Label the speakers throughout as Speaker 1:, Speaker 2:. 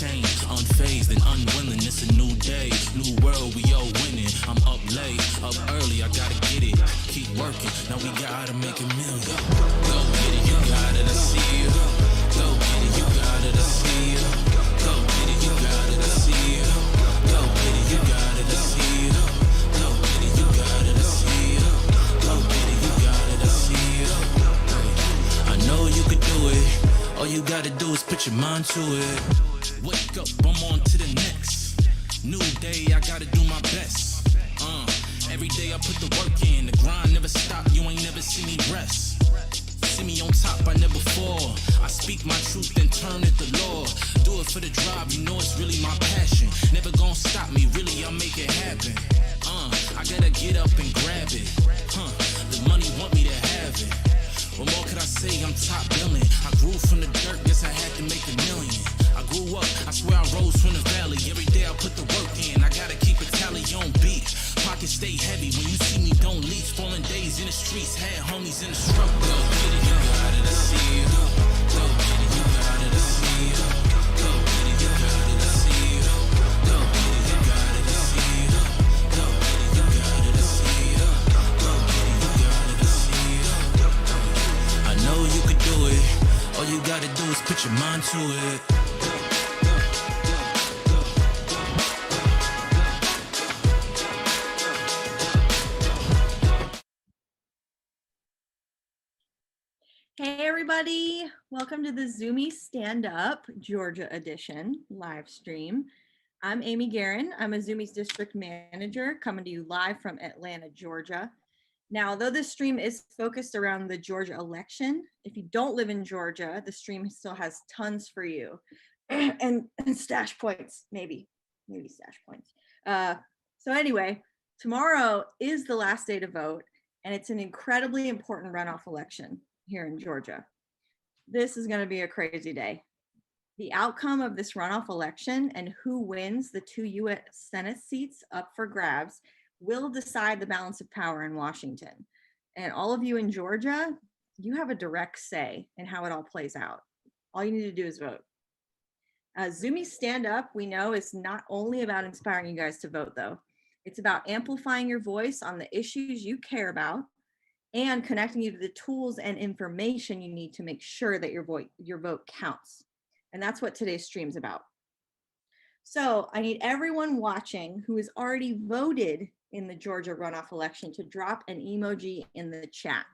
Speaker 1: change, unfazed and unwilling. It's a new day, new world, we all winning. I'm up late, up early, I gotta get it. Keep working, now we gotta make a million. Go get it, you got it, I see you. Go get it, you got it, I see you. Go get it, you got it, I see you. Go get it, you got it, I see you. Go get it, you got it, I see you. Go get it, you got it, I see you. I know you could do it. All you gotta do is put your mind to it. Wake up, I'm on to the next. New day, I gotta do my best. Every day I put the work in. The grind never stop, you ain't never see me rest. See me on top, I never fall. I speak my truth and turn it to law. Do it for the drive, you know it's really my passion. Never gonna stop me, really I'll make it happen. I gotta get up and grab it. The money want me to have it. What more could I say? I'm top billing. I grew from the dirt, guess I had to make a million. I grew up, I swear I rose from the valley. Every day I put the work in, I gotta keep a tally on beat. Pockets stay heavy, when you see me don't leave. Falling days in the streets, had homies in the struggle. Go get it, you got it, I see you. Go get it, you got it, I see you. Go get it, you got it, I see you. Go get it, you got it, I see you. Go get it, you got it, I see you. Go get it, you got it, I see you. I know you could do it. All you gotta do is put your mind to it.
Speaker 2: Hey everybody, welcome to the Zoomy Stand Up Georgia edition live stream. I'm Amy Guerin. I'm a Zoomy's district manager coming to you live from Atlanta, Georgia. Now, although this stream is focused around the Georgia election, if you don't live in Georgia, the stream still has tons for you and stash points, maybe stash points. So anyway, tomorrow is the last day to vote, and it's an incredibly important runoff election here in Georgia. This is going to be a crazy day. The outcome of this runoff election and who wins the 2 U.S. Senate seats up for grabs will decide the balance of power in Washington. And all of you in Georgia, you have a direct say in how it all plays out. All you need to do is vote. Zoomy Stand Up, we know, is not only about inspiring you guys to vote, though. It's about amplifying your voice on the issues you care about and connecting you to the tools and information you need to make sure that your vote counts. And that's what today's stream is about. So I need everyone watching who has already voted in the Georgia runoff election to drop an emoji in the chat.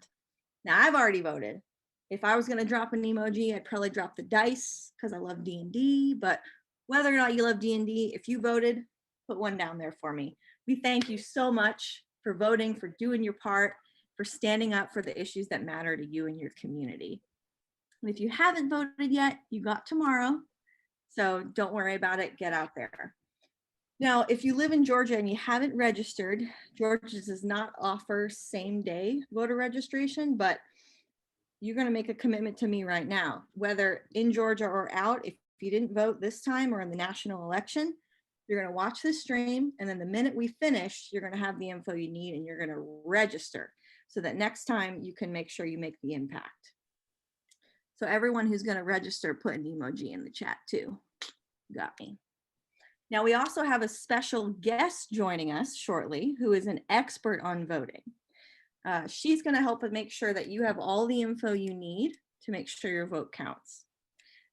Speaker 2: Now, I've already voted. If I was gonna drop an emoji, I'd probably drop the dice because I love D&D, but whether or not you love D&D, if you voted, put one down there for me. We thank you so much for voting, for doing your part, for standing up for the issues that matter to you and your community. And if you haven't voted yet, you got tomorrow. So don't worry about it, get out there. Now, if you live in Georgia and you haven't registered, Georgia does not offer same day voter registration, but you're gonna make a commitment to me right now, whether in Georgia or out. If you didn't vote this time or in the national election, you're gonna watch this stream, and then the minute we finish, you're gonna have the info you need and you're gonna register, so that next time you can make sure you make the impact. So everyone who's going to register, put an emoji in the chat too. Got me. Now we also have a special guest joining us shortly who is an expert on voting. She's going to help make sure that you have all the info you need to make sure your vote counts.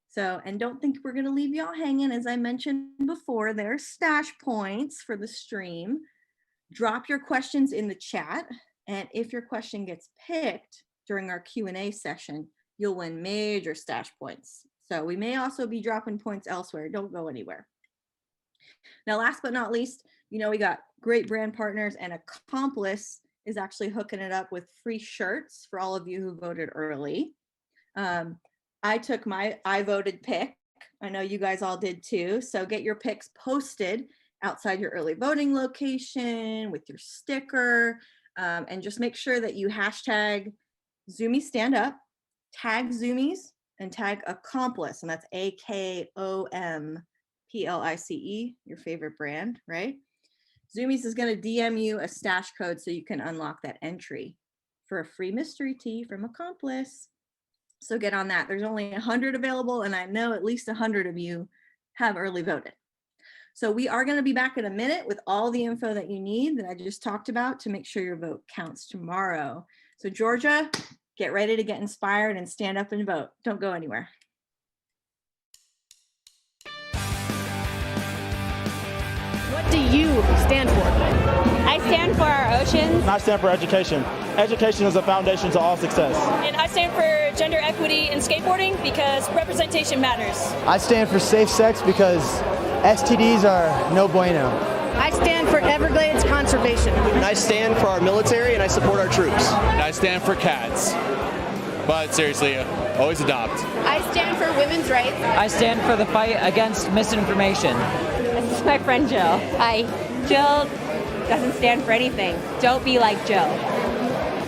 Speaker 2: So, and don't think we're going to leave y'all hanging. As I mentioned before, there's stash points for the stream. Drop your questions in the chat. And if your question gets picked during our Q&A session, you'll win major stash points. So we may also be dropping points elsewhere. Don't go anywhere. Now, last but not least, you know, we got great brand partners, and Accomplice is actually hooking it up with free shirts for all of you who voted early. I took my I voted pick. I know you guys all did too. So get your picks posted outside your early voting location with your sticker. And just make sure that you hashtag Zoomy Stand Up, tag Zoomies, and tag Accomplice, and that's AKOMPLICE, your favorite brand, right? Zoomies is going to DM you a stash code so you can unlock that entry for a free mystery tee from Accomplice. So get on that. There's only 100 available, and I know at least 100 of you have early voted. So we are going to be back in a minute with all the info that you need that I just talked about to make sure your vote counts tomorrow. So Georgia, get ready to get inspired and stand up and vote. Don't go anywhere.
Speaker 3: What do you stand for?
Speaker 4: I stand for our oceans.
Speaker 5: I stand for education. Education is a foundation to all success.
Speaker 6: And I stand for gender equity in skateboarding because representation matters.
Speaker 7: I stand for safe sex because STDs are no bueno.
Speaker 3: I stand for Everglades conservation.
Speaker 8: And I stand for our military and I support our troops.
Speaker 9: And I stand for cats. But seriously, always adopt.
Speaker 4: I stand for women's rights.
Speaker 10: I stand for the fight against misinformation.
Speaker 4: This is my friend Jill. Hi. Jill doesn't stand for anything. Don't be like Jill.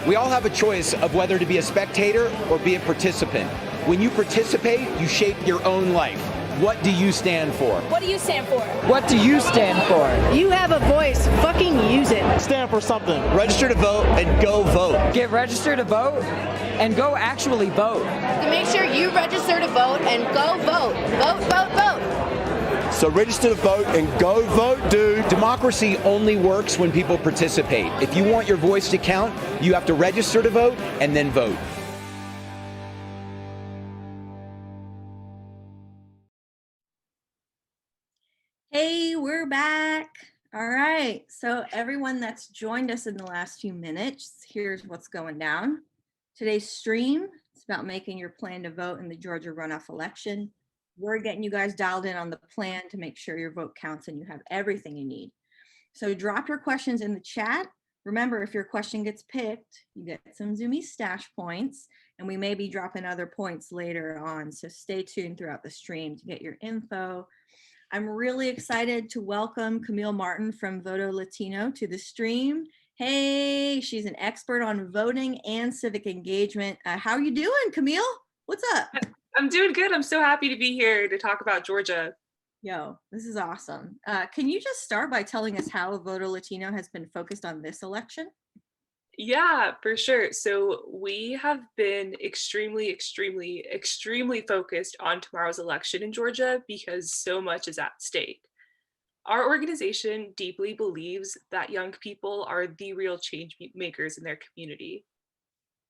Speaker 11: We all have a choice of whether to be a spectator or be a participant. When you participate, you shape your own life. What do you stand for?
Speaker 6: What do you stand for?
Speaker 10: What do you stand for?
Speaker 3: You have a voice. Fucking use it.
Speaker 5: Stand for something.
Speaker 8: Register to vote and go vote.
Speaker 10: Get registered to vote and go actually vote.
Speaker 4: To make sure you register to vote and go vote. Vote, vote, vote.
Speaker 8: So register to vote and go vote, dude.
Speaker 11: Democracy only works when people participate. If you want your voice to count, you have to register to vote and then vote.
Speaker 2: Hey, we're back. All right. So everyone that's joined us in the last few minutes, here's what's going down. Today's stream is about making your plan to vote in the Georgia runoff election. We're getting you guys dialed in on the plan to make sure your vote counts and you have everything you need. So drop your questions in the chat. Remember, if your question gets picked, you get some Zoomy stash points, and we may be dropping other points later on. So stay tuned throughout the stream to get your info. I'm really excited to welcome Camille Martin from Voto Latino to the stream. Hey, she's an expert on voting and civic engagement. How are you doing, Camille? What's up?
Speaker 12: I'm doing good. I'm so happy to be here to talk about Georgia.
Speaker 2: Yo, this is awesome. Can you just start by telling us how Voto Latino has been focused on this election?
Speaker 12: Yeah, for sure. So we have been extremely focused on tomorrow's election in Georgia because so much is at stake. Our organization deeply believes that young people are the real change makers in their community.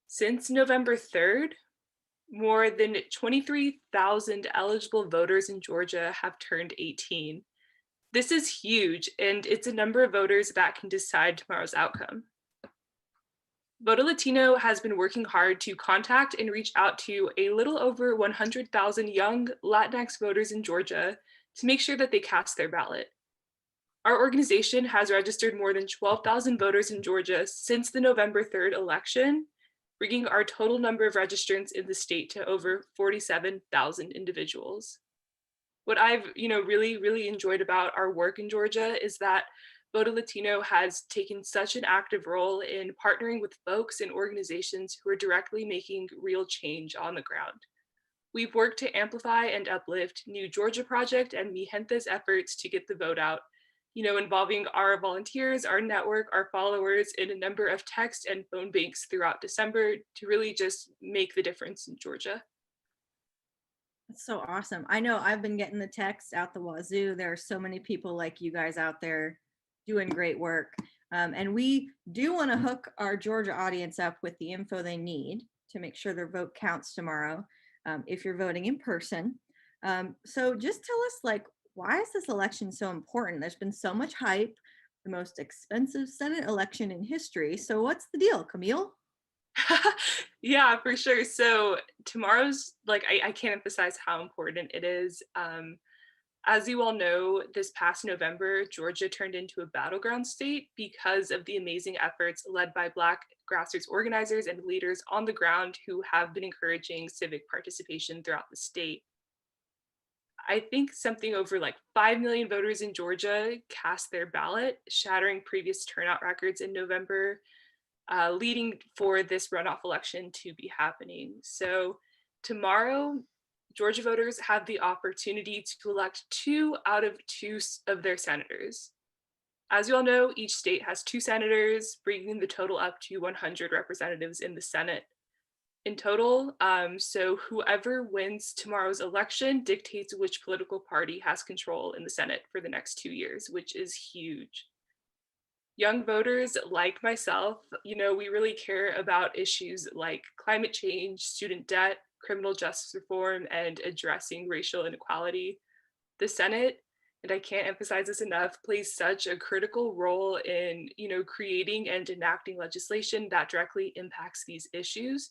Speaker 12: Since November 3rd, more than 23,000 eligible voters in Georgia have turned 18. This is huge, and it's a number of voters that can decide tomorrow's outcome. Voto Latino has been working hard to contact and reach out to a little over 100,000 young Latinx voters in Georgia to make sure that they cast their ballot. Our organization has registered more than 12,000 voters in Georgia since the November 3rd election, bringing our total number of registrants in the state to over 47,000 individuals. What I've really enjoyed about our work in Georgia is that Voto Latino has taken such an active role in partnering with folks and organizations who are directly making real change on the ground. We've worked to amplify and uplift New Georgia Project and Mi Gente's efforts to get the vote out, involving our volunteers, our network, our followers in a number of text and phone banks throughout December to really just make the difference in Georgia.
Speaker 2: That's so awesome. I know I've been getting the texts out the wazoo. There are so many people like you guys out there doing great work. And we do want to hook our Georgia audience up with the info they need to make sure their vote counts tomorrow if you're voting in person. So just tell us, why is this election so important? There's been so much hype, the most expensive Senate election in history. So what's the deal, Camille?
Speaker 12: Yeah, for sure. So tomorrow's, I can't emphasize how important it is. As you all know, this past November, Georgia turned into a battleground state because of the amazing efforts led by Black grassroots organizers and leaders on the ground who have been encouraging civic participation throughout the state. I think something over 5 million voters in Georgia cast their ballot, shattering previous turnout records in November, leading for this runoff election to be happening. So tomorrow, Georgia voters have the opportunity to elect 2 out of 2 of their senators. As you all know, each state has 2 senators, bringing the total up to 100 representatives in the Senate. in total. So whoever wins tomorrow's election dictates which political party has control in the Senate for the next 2 years, which is huge. Young voters like myself, we really care about issues like climate change, student debt, criminal justice reform, and addressing racial inequality. The Senate, and I can't emphasize this enough, plays such a critical role in, creating and enacting legislation that directly impacts these issues.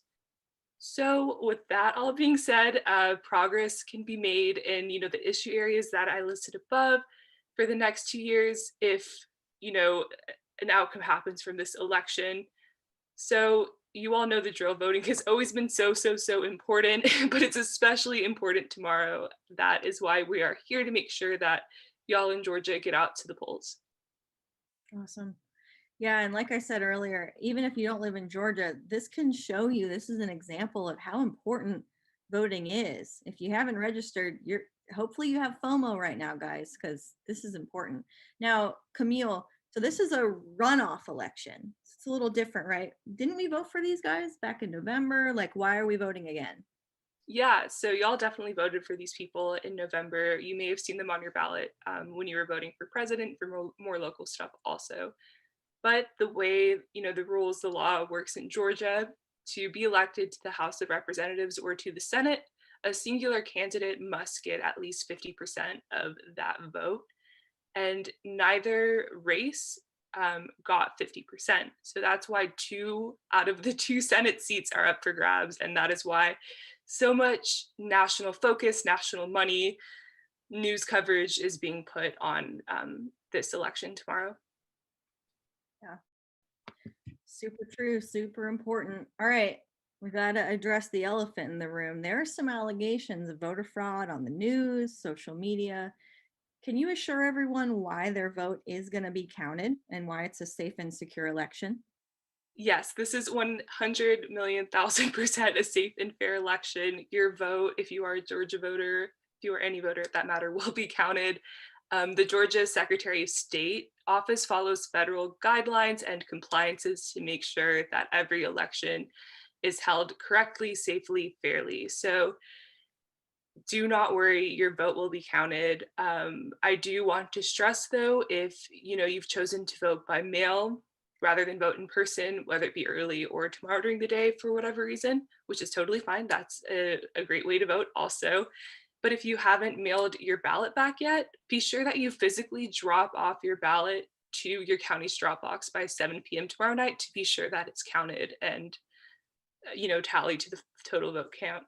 Speaker 12: So with that all being said, progress can be made in, the issue areas that I listed above for the next 2 years if, an outcome happens from this election. So you all know the drill. Voting has always been so important, but it's especially important tomorrow. That is why we are here, to make sure that y'all in Georgia get out to the polls.
Speaker 2: Awesome. Yeah, and like I said earlier, even if you don't live in Georgia, this can show you, this is an example of how important voting is. If you haven't registered, hopefully you have FOMO right now, guys, because this is important. Now, Camille, so this is a runoff election. It's a little different, right? Didn't we vote for these guys back in November? Like, why are we voting again?
Speaker 12: Yeah, so y'all definitely voted for these people in November. You may have seen them on your ballot when you were voting for president, for more local stuff also. But the way, the rules, the law works in Georgia, to be elected to the House of Representatives or to the Senate, a singular candidate must get at least 50% of that vote. And neither race got 50%. So that's why 2 out of the 2 Senate seats are up for grabs. And that is why so much national focus, national money, news coverage is being put on this election tomorrow.
Speaker 2: Yeah, super true, super important. All right, we got to address the elephant in the room. There are some allegations of voter fraud on the news, social media. Can you assure everyone why their vote is going to be counted and why it's a safe and secure election?
Speaker 12: Yes, this is 100,000,000% a safe and fair election. Your vote, if you are a Georgia voter, if you are any voter at that matter, will be counted. The Georgia Secretary of State office follows federal guidelines and compliances to make sure that every election is held correctly, safely, fairly. So do not worry, your vote will be counted. I do want to stress though, if you've chosen to vote by mail rather than vote in person, whether it be early or tomorrow during the day for whatever reason, which is totally fine. That's a great way to vote also. But if you haven't mailed your ballot back yet, be sure that you physically drop off your ballot to your county's drop box by 7 p.m. tomorrow night to be sure that it's counted and, tally to the total vote count.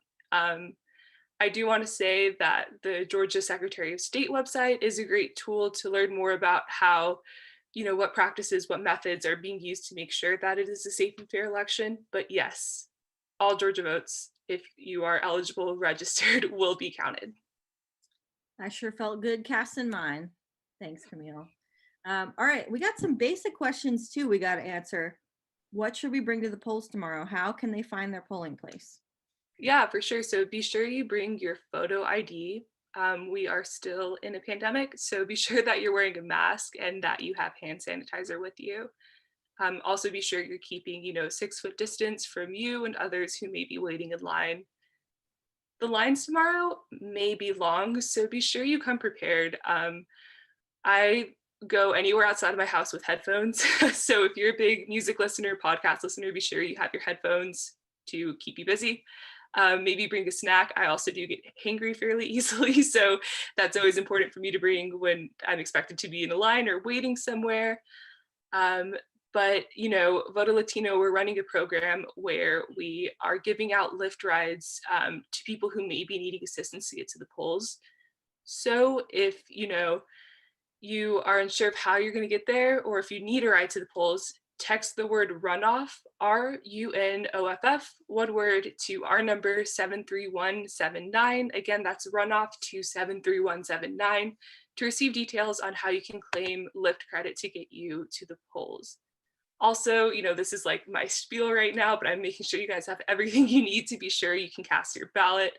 Speaker 12: I do want to say that the Georgia Secretary of State website is a great tool to learn more about how, what practices, what methods are being used to make sure that it is a safe and fair election. But yes, all Georgia votes, if you are eligible, registered, will be counted.
Speaker 2: I sure felt good casting mine. Thanks, Camille. All right, we got some basic questions too we got to answer. What should we bring to the polls tomorrow? How can they find their polling place?
Speaker 12: Yeah, for sure. So be sure you bring your photo ID. We are still in a pandemic, so be sure that you're wearing a mask and that you have hand sanitizer with you. Also be sure you're keeping, 6-foot distance from you and others who may be waiting in line. The lines tomorrow may be long, so be sure you come prepared. I go anywhere outside of my house with headphones. So if you're a big music listener, podcast listener, be sure you have your headphones to keep you busy. Maybe bring a snack. I also do get hangry fairly easily, so that's always important for me to bring when I'm expected to be in a line or waiting somewhere. But Voto Latino, we're running a program where we are giving out Lyft rides to people who may be needing assistance to get to the polls. So if you are unsure of how you're going to get there, or if you need a ride to the polls, text the word runoff, RUNOFF, one word, to our number 73179. Again, that's runoff to 73179 to receive details on how you can claim Lyft credit to get you to the polls. Also, this is like my spiel right now, but I'm making sure you guys have everything you need to be sure you can cast your ballot.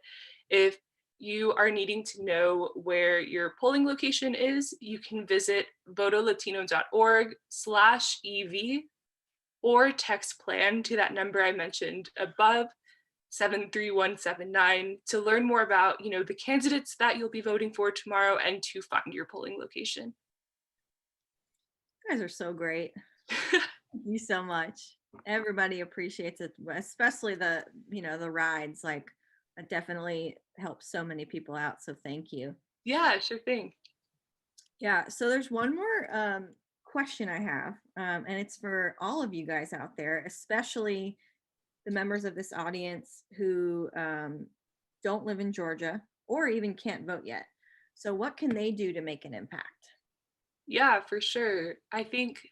Speaker 12: If you are needing to know where your polling location is, you can visit votolatino.org/EV or text PLAN to that number I mentioned above 73179 to learn more about, the candidates that you'll be voting for tomorrow and to find your polling location.
Speaker 2: You guys are so great. Thank you so much. Everybody appreciates it, especially the rides. Like, it definitely helps so many people out. So thank you.
Speaker 12: Yeah, sure thing.
Speaker 2: Yeah. So there's one more question I have, and it's for all of you guys out there, especially the members of this audience who don't live in Georgia or even can't vote yet. So what can they do to make an impact?
Speaker 12: Yeah, for sure. I think,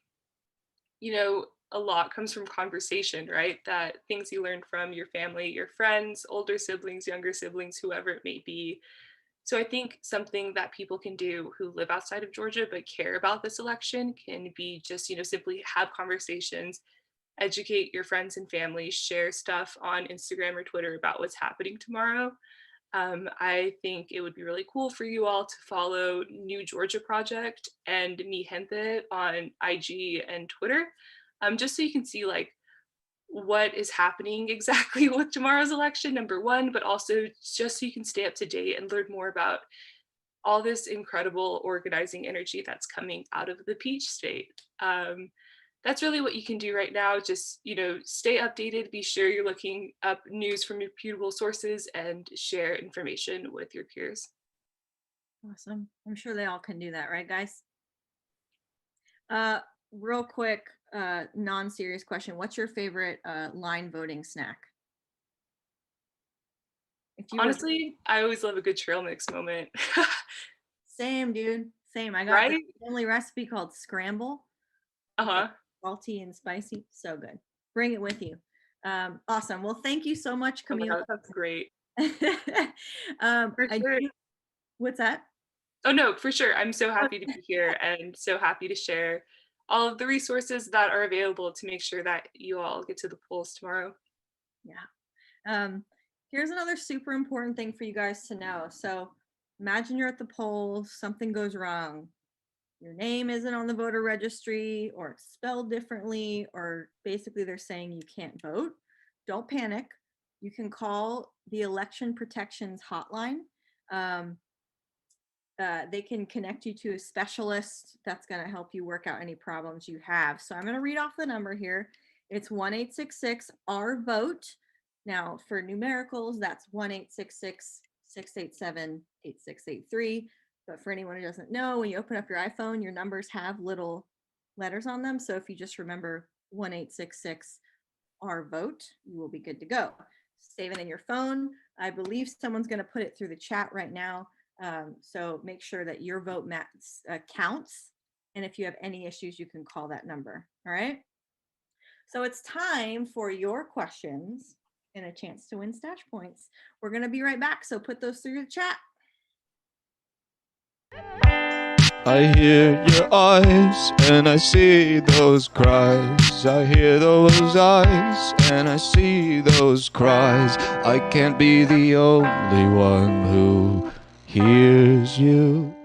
Speaker 12: a lot comes from conversation, right? That things you learn from your family, your friends, older siblings, younger siblings, whoever it may be. So I think something that people can do who live outside of Georgia but care about this election can be just, simply have conversations, educate your friends and family, share stuff on Instagram or Twitter about what's happening tomorrow. I think it would be really cool for you all to follow New Georgia Project and Mi Gente on IG and Twitter, just so you can see like what is happening exactly with tomorrow's election, number one, but also just so you can stay up to date and learn more about all this incredible organizing energy that's coming out of the Peach State. That's really what you can do right now. Just, stay updated, be sure you're looking up news from reputable sources and share information with your peers.
Speaker 2: Awesome. I'm sure they all can do that, right, guys? Real quick, non-serious question. What's your favorite line voting snack?
Speaker 12: Honestly, I always love a good trail mix moment.
Speaker 2: Same, dude. Same. I got a family recipe called Scramble.
Speaker 12: Uh-huh.
Speaker 2: Salty and spicy. So good. Bring it with you. Awesome. Well, thank you so much, Camille.
Speaker 12: Oh, that's great.
Speaker 2: For sure. What's that?
Speaker 12: Oh, no, for sure. I'm so happy to be here and so happy to share all of the resources that are available to make sure that you all get to the polls tomorrow.
Speaker 2: Yeah. Here's another super important thing for you guys to know. So imagine you're at the polls, something goes wrong. Your name isn't on the voter registry, or it's spelled differently, or basically they're saying you can't vote. Don't panic. You can call the Election Protections Hotline. They can connect you to a specialist that's going to help you work out any problems you have. So I'm going to read off the number here. It's 1-866-RVOTE. Now for numericals, that's 1-866-687-8683. But for anyone who doesn't know, when you open up your iPhone, your numbers have little letters on them. So if you just remember 1-866-RVOTE, you will be good to go. Save it in your phone. I believe someone's going to put it through the chat right now. So make sure that your vote counts. And if you have any issues, you can call that number. All right. So it's time for your questions and a chance to win stash points. We're going to be right back. So put those through the chat.
Speaker 13: I hear your eyes and I see those cries. I hear those eyes and I see those cries. I can't be the only one who hears you.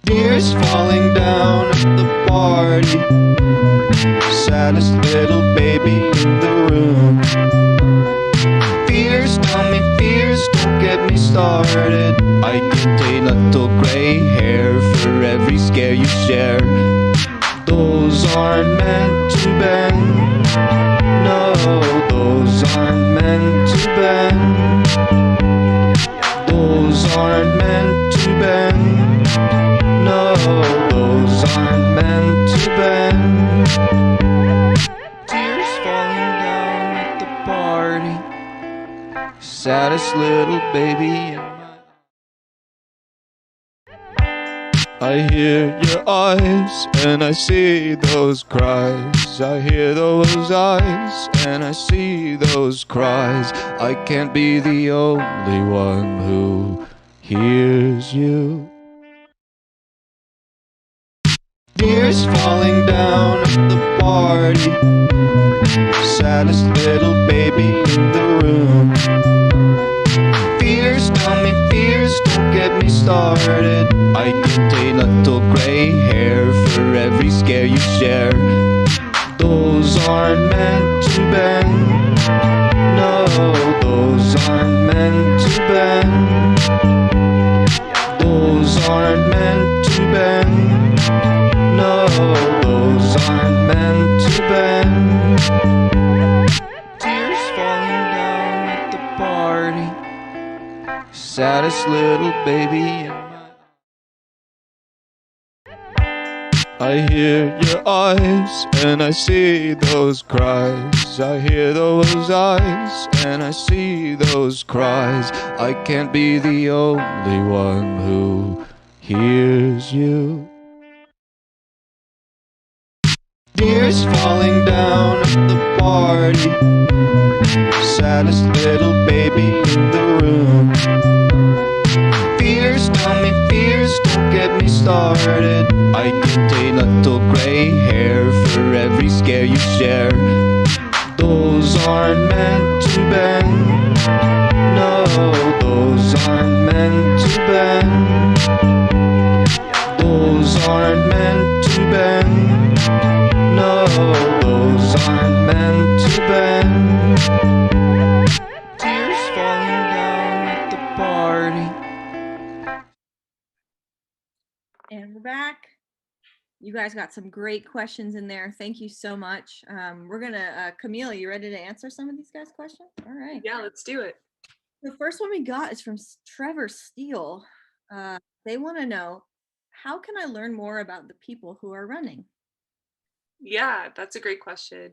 Speaker 13: Tears falling down at the party. Saddest little baby in the room. Fears, tell me fears, don't get me started. I get a little gray hair for every scare you share. Those aren't meant to bend. No, those aren't meant to bend. Those aren't meant to bend. No, those aren't meant to bend. Tears falling down at the party. Saddest little baby in my... I hear your eyes and I see those cries. I hear those eyes and I see those cries. I can't be the only one who hears you. Tears falling down at the party. Saddest little baby in the room. Fears, tell me fears, don't get me started. I get a little gray hair for every scare you share. Those aren't meant to bend. No, those aren't meant to bend. Those aren't meant to bend. No, those aren't meant to bend. Tears falling down at the party. Saddest little baby in my... I hear your eyes and I see those cries. I hear those eyes and I see those cries. I can't be the only one who hears you. Tears falling down at the party. Saddest little baby in the room. Fears, tell me fears, don't get me started. I get a little gray hair for every scare you share. Those aren't meant to bend. No, those aren't meant to bend. Those aren't meant to bend. No, those aren't meant to bend. Tears falling down at the party.
Speaker 2: And we're back. You guys got some great questions in there. Thank you so much. We're gonna, Camille, you ready to answer some of these guys' questions? All right.
Speaker 12: Yeah, let's do it.
Speaker 2: The first one we got is from Trevor Steele. They want to know, how can I learn more about the people who are running?
Speaker 12: Yeah, that's a great question.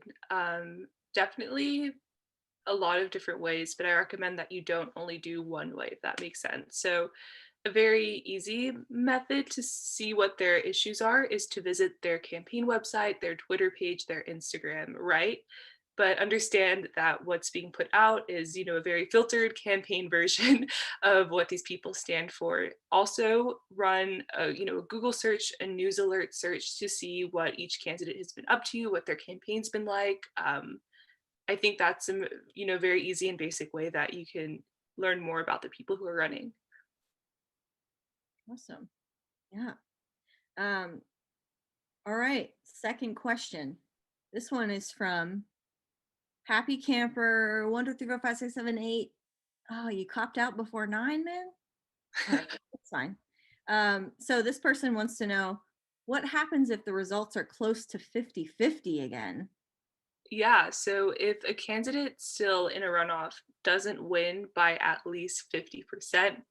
Speaker 12: Definitely a lot of different ways, but I recommend that you don't only do one way, if that makes sense. So a very easy method to see what their issues are is to visit their campaign website, their Twitter page, their Instagram, right? But understand that what's being put out is, a very filtered campaign version of what these people stand for. Also run a Google search, a news alert search to see what each candidate has been up to, what their campaign's been like. I think that's a very easy and basic way that you can learn more about the people who are running.
Speaker 2: Awesome. Yeah. All right. Second question. This one is from Happy Camper 1 2 3 4 5 6 7 8. Oh, you copped out before 9, man? All right, that's fine. So this person wants to know, what happens if the results are close to 50-50 again?
Speaker 12: Yeah, so if a candidate still in a runoff doesn't win by at least 50%,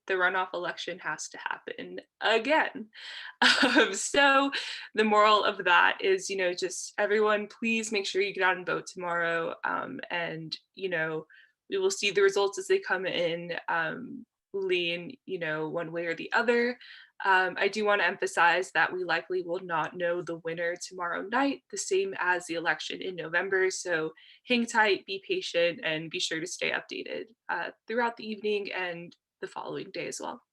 Speaker 12: the runoff election has to happen again. So the moral of that is, just everyone, please make sure you get out and vote tomorrow. And, we will see the results as they come in, lean, one way or the other. I do want to emphasize that we likely will not know the winner tomorrow night, the same as the election in November. So hang tight, be patient, and be sure to stay updated throughout the evening and the following day as well.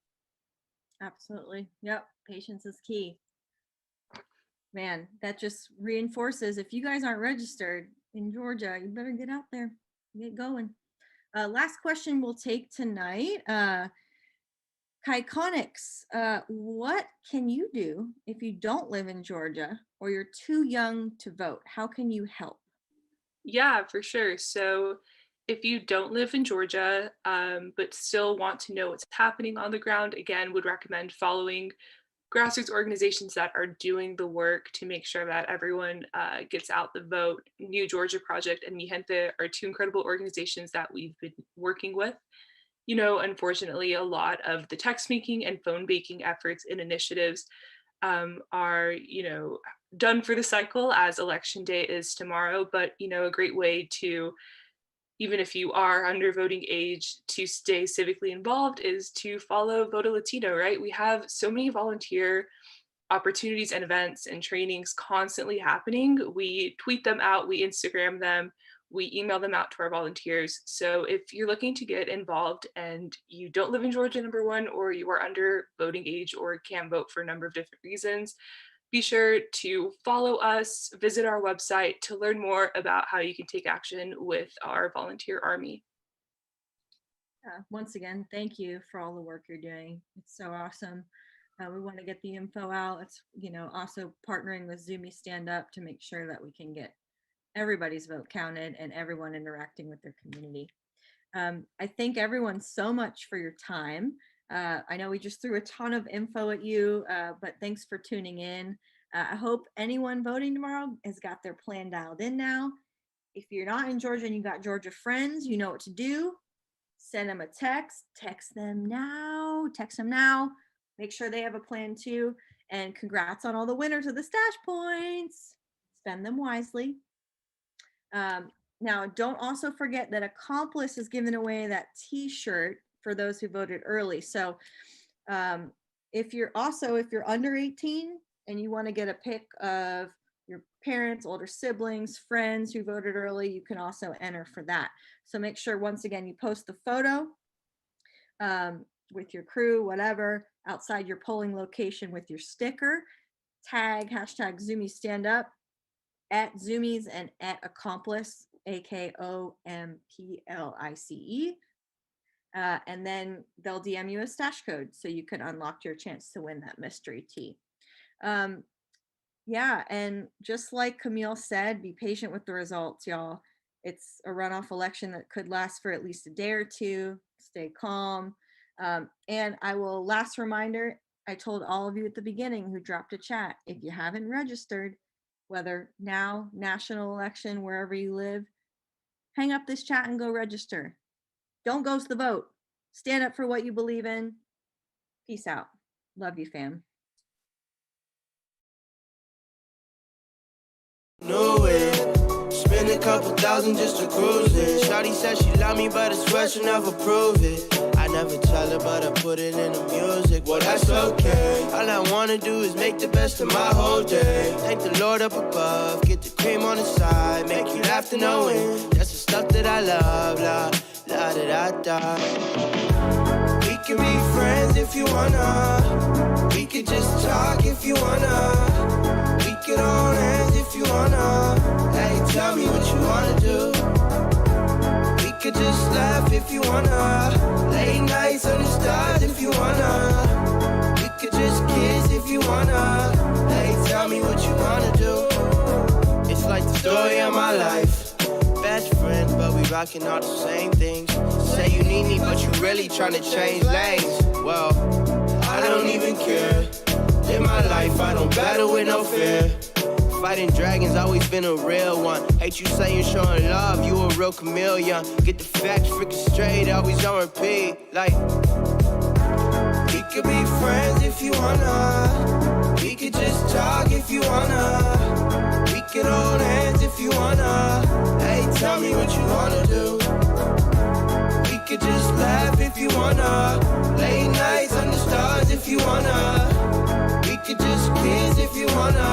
Speaker 2: Absolutely. Yep. Patience is key. Man, that just reinforces, if you guys aren't registered in Georgia, you better get out there, get going. Last question we'll take tonight. Kyconics, what can you do if you don't live in Georgia or you're too young to vote? How can you help?
Speaker 12: Yeah, for sure. So if you don't live in Georgia, but still want to know what's happening on the ground, again, would recommend following grassroots organizations that are doing the work to make sure that everyone gets out the vote. New Georgia Project and Mi Gente are two incredible organizations that we've been working with. Unfortunately, a lot of the text making and phone baking efforts and initiatives are, done for the cycle as election day is tomorrow. But, a great way to, even if you are under voting age, to stay civically involved is to follow Voto Latino, right? We have so many volunteer opportunities and events and trainings constantly happening. We tweet them out, we Instagram them, we email them out to our volunteers. So if you're looking to get involved and you don't live in Georgia, number one, or you are under voting age or can't vote for a number of different reasons, be sure to follow us, visit our website to learn more about how you can take action with our volunteer army.
Speaker 2: Once again, thank you for all the work you're doing. It's so awesome. We want to get the info out. It's, also partnering with Zoomy Stand Up to make sure that we can get everybody's vote counted and everyone interacting with their community. I thank everyone so much for your time. I know we just threw a ton of info at you, but thanks for tuning in. I hope anyone voting tomorrow has got their plan dialed in now. If you're not in Georgia and you got Georgia friends, you know what to do. Send them a text, text them now, make sure they have a plan too. And congrats on all the winners of the stash points. Spend them wisely. Now, don't also forget that Accomplice is giving away that t-shirt for those who voted early. So if you're under 18 and you want to get a pic of your parents, older siblings, friends who voted early, you can also enter for that. So make sure, once again, you post the photo with your crew, whatever, outside your polling location with your sticker, tag hashtag Zoomies Stand Up, at Zoomies and at Accomplice, AKOMPLICE. And then they'll DM you a stash code so you can unlock your chance to win that mystery tee. Yeah, and just like Camille said, be patient with the results, y'all. It's a runoff election that could last for at least a day or two. Stay calm. And last reminder, I told all of you at the beginning who dropped a chat, if you haven't registered, whether now, national election, wherever you live, hang up this chat and go register. Don't ghost the vote. Stand up for what you believe in. Peace out. Love you, fam.
Speaker 14: Knew it. Spend a couple thousand just to cruise it. Shawty said she love me, but I swear she'll never prove it. I never tell her, but I put it in the music. Well, that's okay. All I wanna do is make the best of my whole day. Thank the Lord up above, get the cream on the side, make you laugh to know it. That's the stuff that I love, la da da da. We can be friends if you wanna. We could just talk if you wanna. We could hold hands if you wanna. Hey, tell me what you wanna do. We could just laugh if you wanna. Late nights under stars if you wanna. We could just kiss if you wanna. Hey, tell me what you wanna do. It's like the story of my life. Best friends, but we rocking all the same things. Say you need me, but you really tryna change lanes. Well, I don't even care. In my life, I don't battle with no fear. Fighting dragons, always been a real one. Hate you saying showing love, you a real chameleon. Get the facts freaking straight, always on repeat. Like, we could be friends if you wanna. We could just talk if you wanna. We could hold hands if you wanna. Hey, tell me what you wanna do. We could just laugh if you wanna. Late nights under stars if you wanna. We could just kiss if you wanna.